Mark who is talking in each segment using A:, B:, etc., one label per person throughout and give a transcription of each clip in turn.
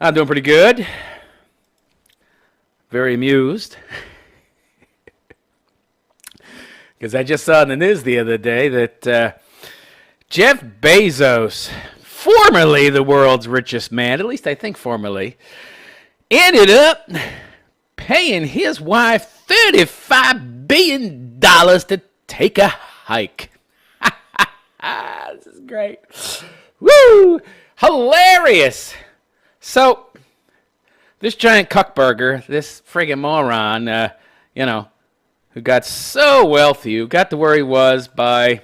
A: I'm doing pretty good. Very amused. Because I just saw in the news the other day that Jeff Bezos, formerly the world's richest man, at least I think formerly, ended up paying his wife $35 billion to take a hike. This is great. Woo! Hilarious. So, this giant cuckburger, this friggin' moron, who got so wealthy, who got to where he was by,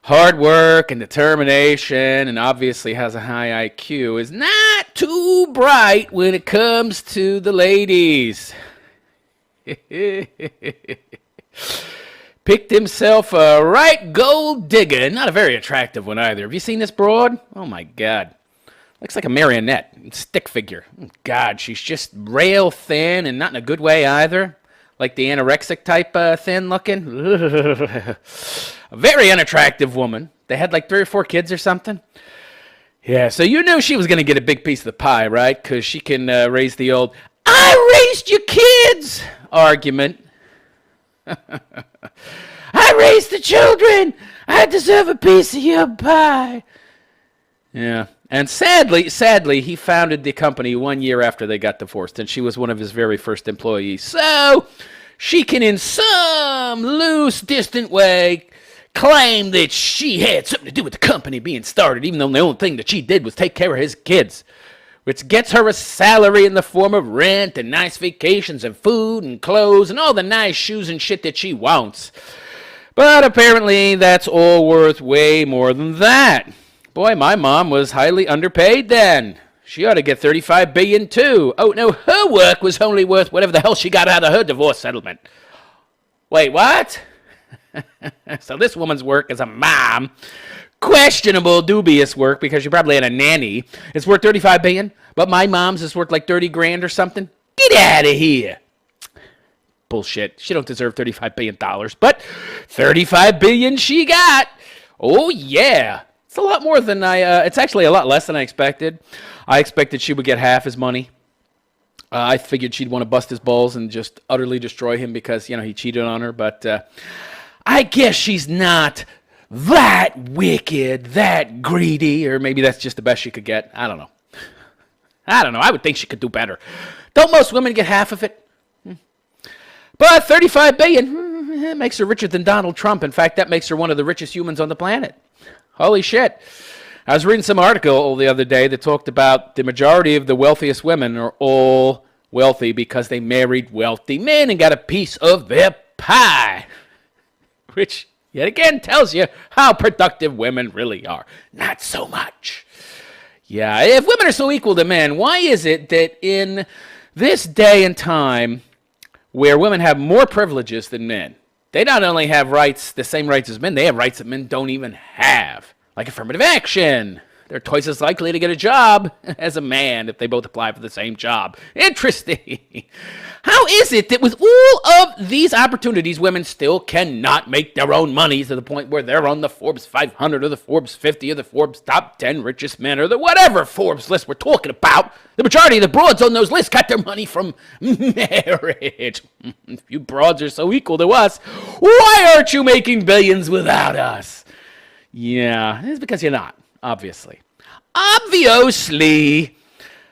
A: hard work and determination, and obviously has a high IQ, is not too bright when it comes to the ladies. Picked himself a right gold digger. Not a very attractive one either. Have you seen this broad? Oh my God. Looks like a marionette, stick figure. God, she's just rail thin and not in a good way either. Like the anorexic type thin looking. A very unattractive woman. They had like 3 or 4 kids or something. Yeah, so you knew she was going to get a big piece of the pie, right? Because she can raise the old, I raised your kids argument. I raised the children. I deserve a piece of your pie. Yeah. And sadly, he founded the company 1 year after they got divorced, and she was one of his very first employees. So she can, in some loose, distant way, claim that she had something to do with the company being started, even though the only thing that she did was take care of his kids, which gets her a salary in the form of rent and nice vacations and food and clothes and all the nice shoes and shit that she wants. But apparently that's all worth way more than that. Boy, my mom was highly underpaid then. She ought to get $35 billion too. Oh, no, her work was only worth whatever the hell she got out of her divorce settlement. Wait, what? So this woman's work as a mom, questionable, dubious work because she probably had a nanny, is worth $35 billion, but my mom's is worth like 30 grand or something? Get out of here. Bullshit. She don't deserve $35 billion, but $35 billion she got. Oh, yeah. It's a lot more than it's actually a lot less than I expected. I expected she would get half his money. I figured she'd want to bust his balls and just utterly destroy him because, he cheated on her. But I guess she's not that wicked, that greedy, or maybe that's just the best she could get. I don't know. I would think she could do better. Don't most women get half of it? But $35 billion, that makes her richer than Donald Trump. In fact, that makes her one of the richest humans on the planet. Holy shit. I was reading some article the other day that talked about the majority of the wealthiest women are all wealthy because they married wealthy men and got a piece of their pie. Which, yet again, tells you how productive women really are. Not so much. Yeah, if women are so equal to men, why is it that in this day and time where women have more privileges than men, they not only have rights, the same rights as men, they have rights that men don't even have. Like affirmative action. They're twice as likely to get a job as a man if they both apply for the same job. Interesting. How is it that with all of these opportunities, women still cannot make their own money to the point where they're on the Forbes 500 or the Forbes 50 or the Forbes top 10 richest men or the whatever Forbes list we're talking about? The majority of the broads on those lists got their money from marriage. If you broads are so equal to us, why aren't you making billions without us? Yeah, it's because you're not, obviously. Obviously.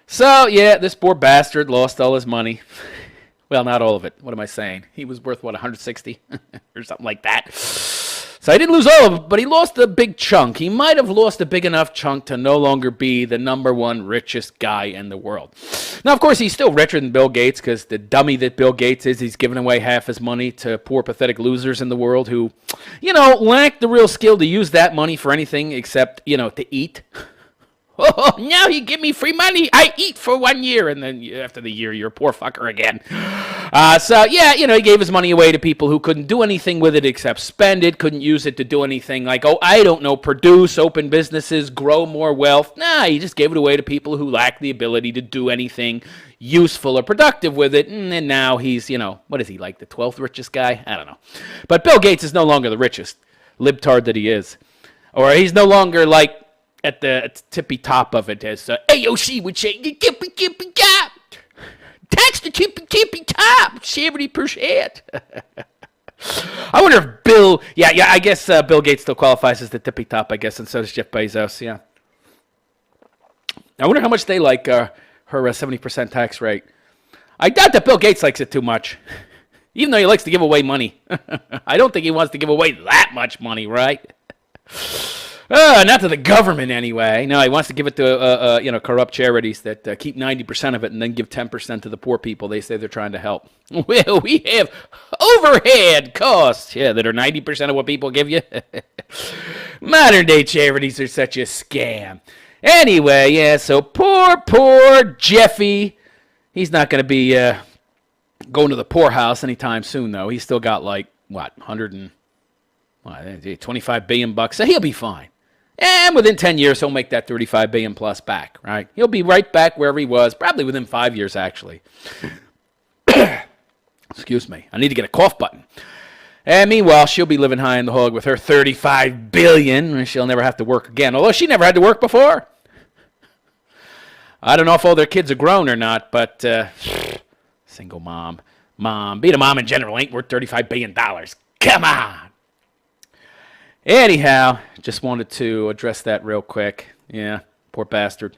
A: So, yeah, this poor bastard lost all his money. Well, not all of it. What am I saying? He was worth, 160 or something like that. So he didn't lose all of it, but he lost a big chunk. He might have lost a big enough chunk to no longer be the number one richest guy in the world. Now, of course, he's still richer than Bill Gates because the dummy that Bill Gates is, he's giving away half his money to poor, pathetic losers in the world who, lack the real skill to use that money for anything except, to eat. Oh, now you give me free money. I eat for 1 year. And then after the year, you're a poor fucker again. He gave his money away to people who couldn't do anything with it except spend it, couldn't use it to do anything like, produce, open businesses, grow more wealth. Nah, he just gave it away to people who lack the ability to do anything useful or productive with it. And then now he's, what is he, like the 12th richest guy? I don't know. But Bill Gates is no longer the richest libtard that he is. Or he's no longer like at the tippy top of it as AOC would say, tippy top. Tax the tippy top, 70%. I wonder if Bill, I guess Bill Gates still qualifies as the tippy top, I guess, and so does Jeff Bezos, yeah. I wonder how much they like her 70% tax rate. I doubt that Bill Gates likes it too much, even though he likes to give away money. I don't think he wants to give away that much money, right? Not to the government, anyway. No, he wants to give it to corrupt charities that keep 90% of it and then give 10% to the poor people they say they're trying to help. Well, we have overhead costs, that are 90% of what people give you. Modern day charities are such a scam. Anyway, so poor Jeffy. He's not going to be going to the poorhouse anytime soon, though. He's still got 25 billion bucks, so he'll be fine. And within 10 years, he'll make that 35 billion plus back, right? He'll be right back wherever he was, probably within 5 years, actually. Excuse me. I need to get a cough button. And meanwhile, she'll be living high in the hog with her 35 billion, and she'll never have to work again, although she never had to work before. I don't know if all their kids are grown or not, but single mom, being a mom in general ain't worth $35 billion. Come on. Anyhow, just wanted to address that real quick. Yeah, poor bastard.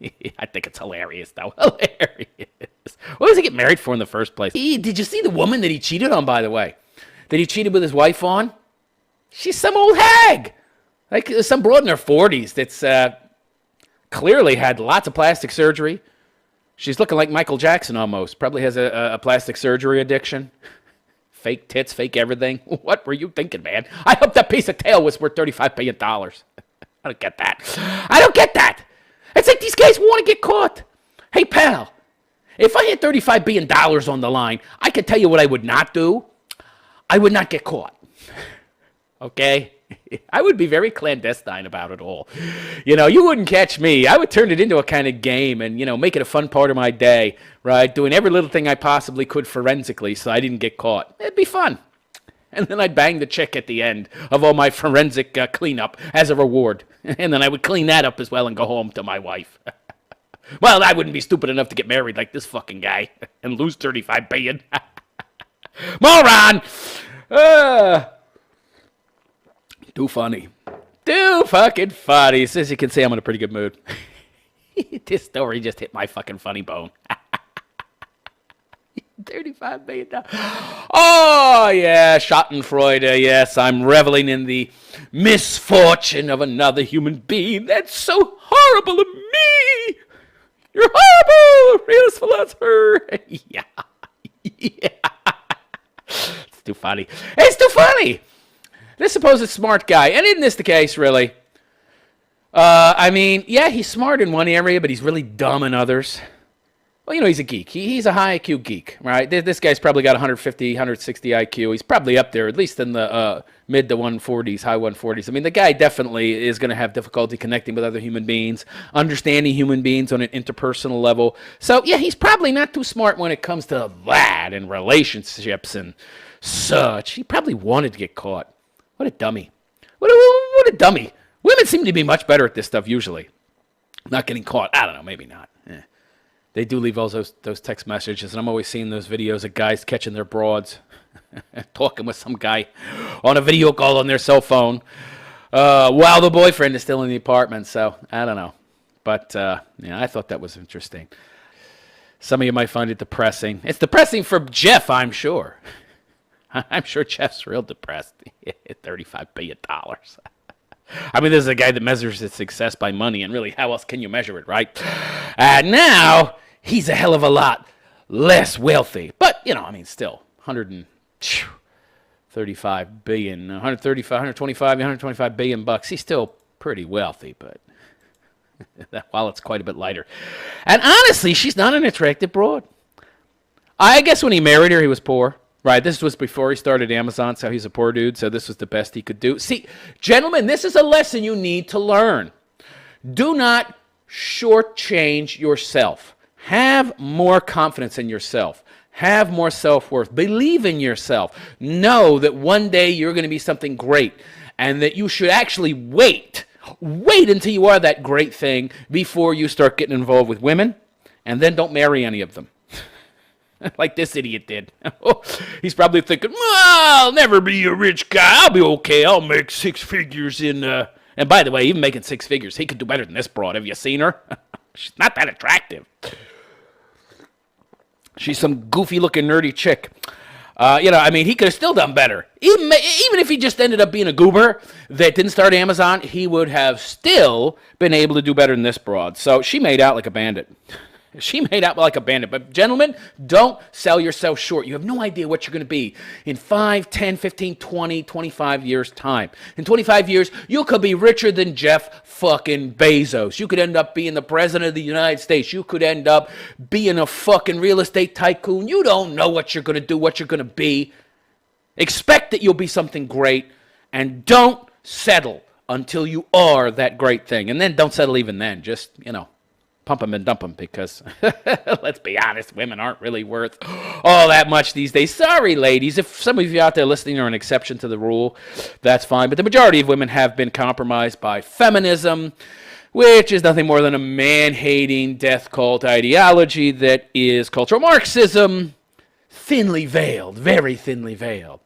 A: I think it's hilarious, though. Hilarious. What does he get married for in the first place? Did you see the woman that he cheated on, by the way? That he cheated with his wife on? She's some old hag. Like some broad in her 40s that's clearly had lots of plastic surgery. She's looking like Michael Jackson almost. Probably has a plastic surgery addiction. Fake tits, fake everything. What were you thinking, man? I hope that piece of tail was worth $35 billion. I don't get that. It's like these guys want to get caught. Hey, pal, if I had $35 billion on the line, I can tell you what I would not do. I would not get caught. Okay? I would be very clandestine about it all. You wouldn't catch me. I would turn it into a kind of game and, make it a fun part of my day, right? Doing every little thing I possibly could forensically so I didn't get caught. It'd be fun. And then I'd bang the chick at the end of all my forensic cleanup as a reward. And then I would clean that up as well and go home to my wife. Well, I wouldn't be stupid enough to get married like this fucking guy and lose $35 billion. Moron! Too funny. Too fucking funny. As you can see, I'm in a pretty good mood. This story just hit my fucking funny bone. $35 billion. Oh, yeah, Schadenfreude. Yes, I'm reveling in the misfortune of another human being. That's so horrible of me. You're horrible, realist philosopher. Yeah. It's too funny. It's too funny. This supposed smart guy, and isn't this the case, really? He's smart in one area, but he's really dumb in others. Well, he's a geek. He's a high IQ geek, right? This guy's probably got 150, 160 IQ. He's probably up there, at least in the mid to 140s, high 140s. The guy definitely is going to have difficulty connecting with other human beings, understanding human beings on an interpersonal level. So, yeah, he's probably not too smart when it comes to that and relationships and such. He probably wanted to get caught. What a dummy. What a dummy. Women seem to be much better at this stuff usually. Not getting caught. I don't know. Maybe not. They do leave all those text messages, and I'm always seeing those videos of guys catching their broads, talking with some guy on a video call on their cell phone while the boyfriend is still in the apartment. So, I don't know. But, I thought that was interesting. Some of you might find it depressing. It's depressing for Jeff, I'm sure. I'm sure Jeff's real depressed. $35 billion. This is a guy that measures his success by money, and really, how else can you measure it, right? And now, he's a hell of a lot less wealthy. But, still, 135 billion, 125 billion bucks. He's still pretty wealthy, but that wallet's quite a bit lighter. And honestly, she's not an attractive broad. I guess when he married her, he was poor. Right, this was before he started Amazon, so he's a poor dude, so this was the best he could do. See, gentlemen, this is a lesson you need to learn. Do not shortchange yourself. Have more confidence in yourself. Have more self-worth. Believe in yourself. Know that one day you're going to be something great, and that you should actually wait Wait until you are that great thing before you start getting involved with women, and then don't marry any of them. Like this idiot did. He's probably thinking, I'll never be a rich guy. I'll be okay. I'll make six figures in... And by the way, even making six figures, he could do better than this broad. Have you seen her? She's not that attractive. She's some goofy-looking, nerdy chick. He could have still done better. Even if he just ended up being a goober that didn't start Amazon, he would have still been able to do better than this broad. So she made out like a bandit. But gentlemen, don't sell yourself short. You have no idea what you're going to be in 5, 10, 15, 20, 25 years' time. In 25 years, you could be richer than Jeff fucking Bezos. You could end up being the president of the United States. You could end up being a fucking real estate tycoon. You don't know what you're going to do, what you're going to be. Expect that you'll be something great, and don't settle until you are that great thing. And then don't settle even then. Just, pump them and dump them, because let's be honest, women aren't really worth all that much these days. Sorry, ladies. If some of you out there listening are an exception to the rule, that's fine. But the majority of women have been compromised by feminism, which is nothing more than a man-hating death cult ideology that is cultural Marxism, thinly veiled, very thinly veiled.